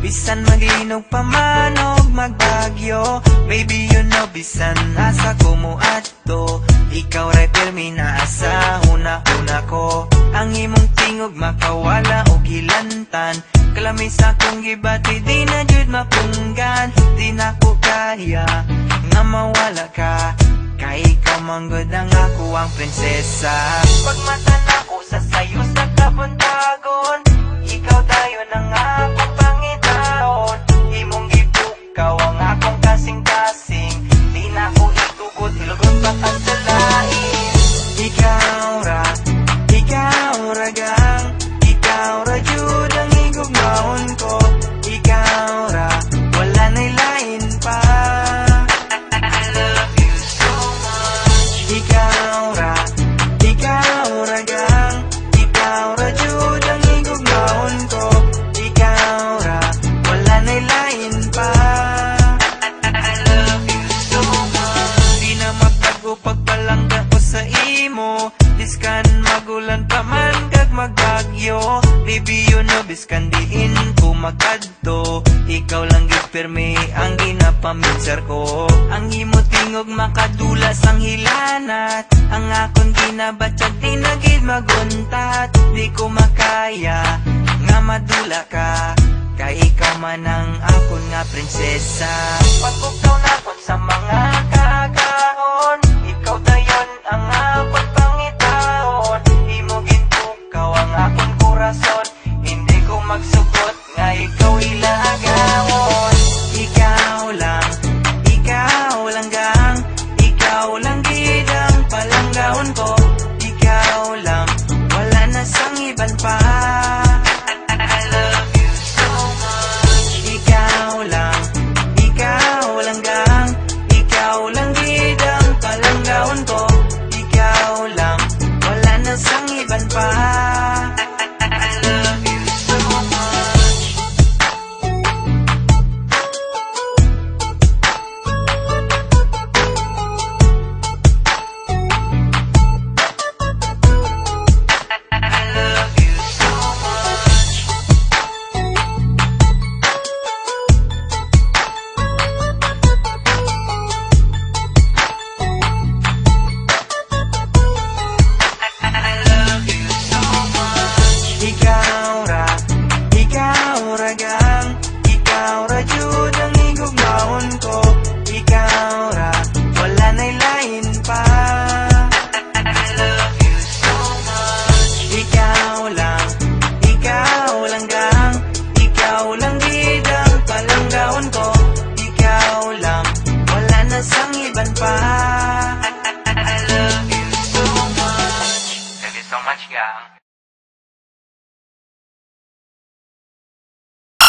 bisan maglinog pa man og magbagyo. Baby you know bisan asa ko mo adto, ikaw ray pirmi na asa una-una ko. Ang imong tingog makawala og hilantan, kalami sa akong gibati di na jud mapunggan. Di na ko kaya nga mawala ka, kay ikaw manggod ang ako ang prinsesa. Pagmata na ko sa sayo sa kabuntagon, ikaw tayo ng akong pangitaon. Imong gipukaw ang akong kasing-kasing, di na ko itugot hilugon pa ka sa lain. Ikaw ra gang, ikaw ra jud ang igugmaon ko. Ikaw ra, wala na'y lain pa. I love you so much. Ikaw ra gang, ikaw ra jud ang igugmaon ko. Ikaw ra, wala na'y lain pa. I love you so much. Di na magtago pagpalangga ko sa imo, biskan magulan pa man kag magbagyo. Baby you know biskan diin ko magkadto, ikaw lang gipirmi ang ginapaminsar ko. Ang imo tingog makadula sang hilanat, ang akong ginabatyag di na gid maguntat. Di ko makaya nga madula ka, kay ikaw man ang akon nga prinsesa. Pagbukaw na kon sa mga